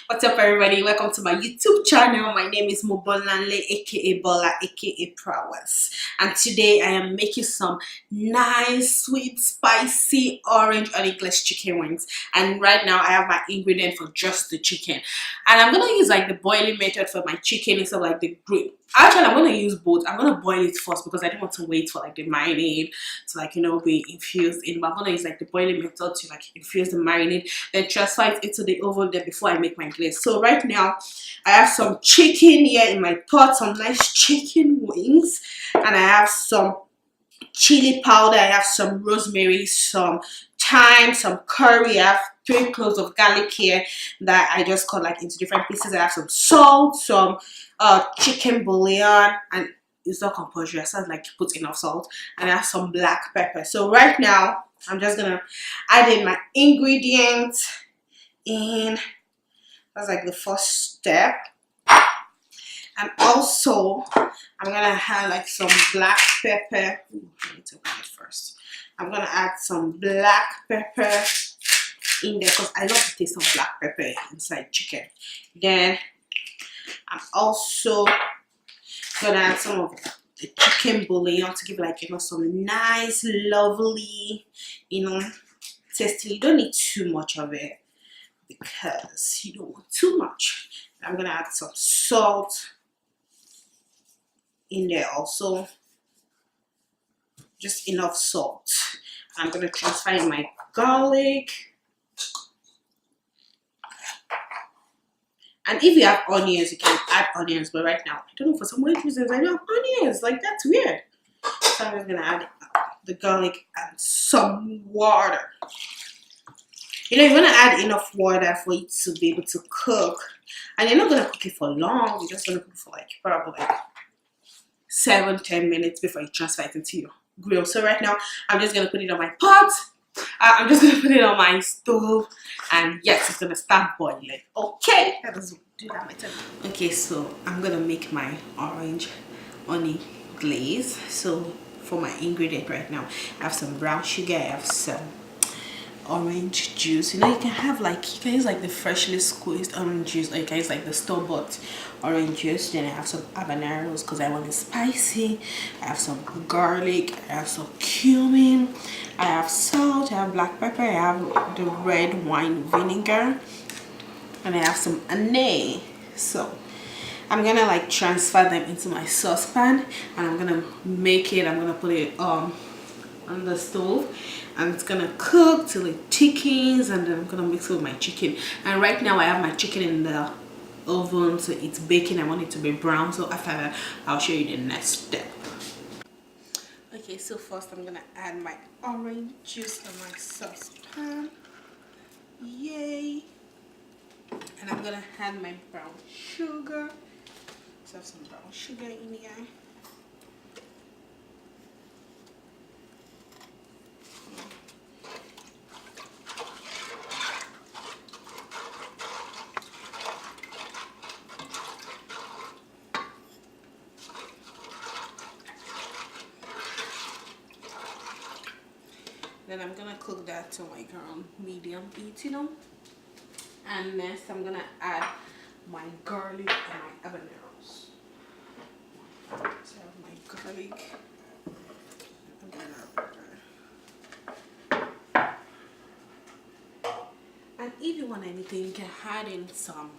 What's up, everybody? Welcome to my YouTube channel. My name is Mobolanle, aka Bola, aka Prowess, and today I am making some nice, sweet, spicy orange honey glazed chicken wings. And right now, I have my ingredient for just the chicken, and I'm gonna use like the boiling method for my chicken instead of like the grill. Actually, I'm gonna use both. I'm gonna boil it first because I don't want to wait for like the marinade to be infused in. But I'm gonna use like the boiling method to like infuse the marinade, then transfer it into the oven there before I make my glaze. So right now I have some chicken here in my pot, some nice chicken wings, and I have some chili powder, I have some rosemary, some thyme, some curry, I have 3 cloves of garlic here that I just cut like into different pieces. I have some salt, some chicken bouillon, and it's not compulsory, I said like put enough salt, and I have some black pepper. So right now I'm just gonna add in my ingredients in. That's like the first step. And also I'm gonna add like some black pepper. Ooh, I need to open it first. I'm gonna add some black pepper in there because I love the taste of black pepper inside chicken. Then I'm also gonna add some of the chicken bouillon to give like some nice, lovely, tasty. You don't need too much of it because you don't want too much. I'm gonna add some salt in there also, just enough salt. I'm gonna transfer in my garlic, and if you have onions you can add onions, but right now I don't know, for some weird reasons I don't have onions, like that's weird. So I'm just gonna add the garlic and some water. You're gonna add enough water for it to be able to cook, and you're not gonna cook it for long. You're just gonna cook it for like probably like 7-10 minutes before you transfer it into your grill. So right now I'm just gonna put it on my pot. I'm just gonna put it on my stove, and yes, it's gonna start boiling. Okay, let us do that method. Okay, so I'm gonna make my orange honey glaze. So for my ingredient right now, I have some brown sugar, I have some orange juice. You can have like, you can use like the freshly squeezed orange juice, or you can use like the store-bought orange juice. Then I have some habaneros because I want it spicy. I have some garlic, I have some cumin, I have salt, I have black pepper, I have the red wine vinegar, and I have some honey. So I'm gonna like transfer them into my saucepan, and I'm gonna put it on the stove, and it's gonna cook till it thickens, and then I'm gonna mix it with my chicken. And right now I have my chicken in the oven, so it's baking. I want it to be brown, so after that I'll show you the next step. Okay, so first I'm gonna add my orange juice on my saucepan. Yay! And I'm gonna add my brown sugar. So I have some brown sugar in here. Then I'm gonna cook that to like around medium heat, and next I'm gonna add my garlic and my habaneros. So I have my garlic. And if you want anything, you can add in some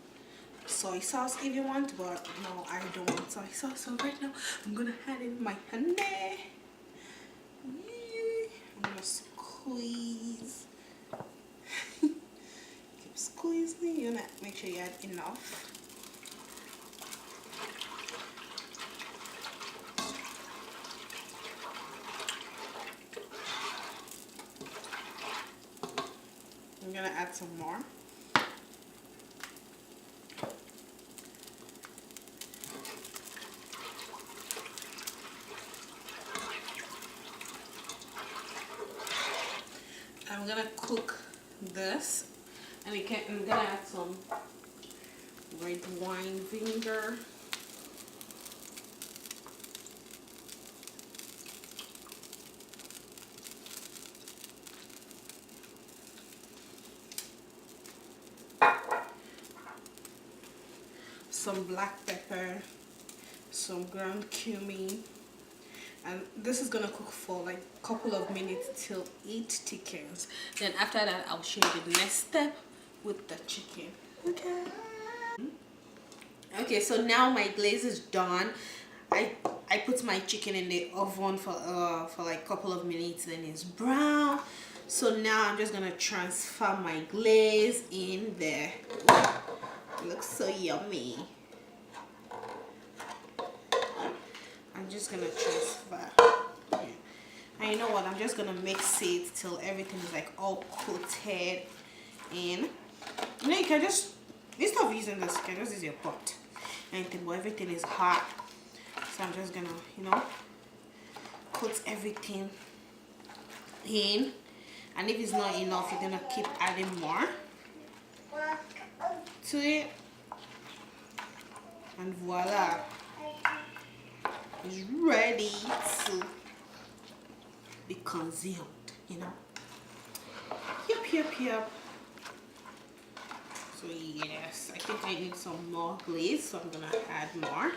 soy sauce if you want, but no, I don't want soy sauce. So right now I'm gonna add in my honey. I'm gonna squeeze. Keep squeezing. You wanna make sure you add enough. I'm gonna add some more. I'm gonna cook this, and I'm gonna add some red wine vinegar. some black pepper, some ground cumin, and this is gonna cook for like a couple of minutes till it thickens. Then after that, I'll show you the next step with the chicken. Okay, so now my glaze is done. I put my chicken in the oven for like a couple of minutes, then it's brown. So now I'm just gonna transfer my glaze in there. It looks so yummy. I'm just gonna transfer. Yeah. And you know what? I'm just gonna mix it till everything is like all coated in. You know, you can just, instead of using this, you can just use your pot. Anything, but everything is hot. So I'm just gonna, you know, coat everything in. And if it's not enough, you're gonna keep adding more to it. And voila, it's ready to be consumed, you know. Yep. So yes, I think I need some more glaze, so I'm gonna add more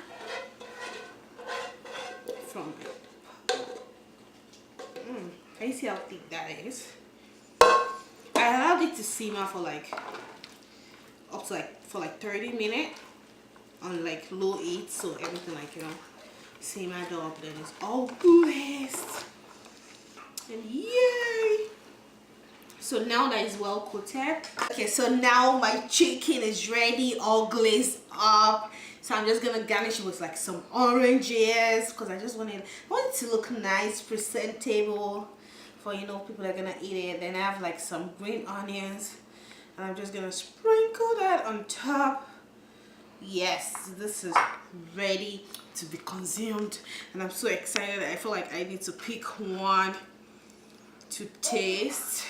from it. Can you see how thick that is? I allowed it to simmer for like up to like for like 30 minutes on like low heat, so everything like, you know, simmered up. Then it's all glazed, and yay! So now that it's well coated, okay, so now my chicken is ready, all glazed up. So I'm just gonna garnish it with like some oranges, because I want it to look nice, presentable for, you know, people that are gonna eat it. Then I have like some green onions, and I'm just gonna sprinkle that on top. Yes, this is ready to be consumed, and I'm so excited. I feel like I need to pick one to taste.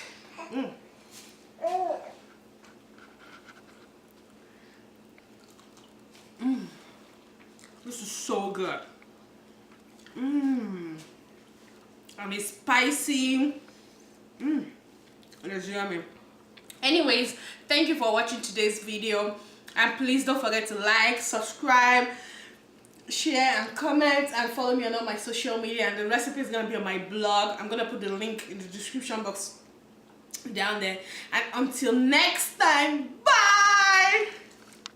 This is so good. And it's spicy. It is yummy. Anyways, thank you for watching today's video, and please don't forget to like, subscribe, share and comment, and follow me on all my social media. And the recipe is gonna be on my blog. I'm gonna put the link in the description box down there. And until next time, bye.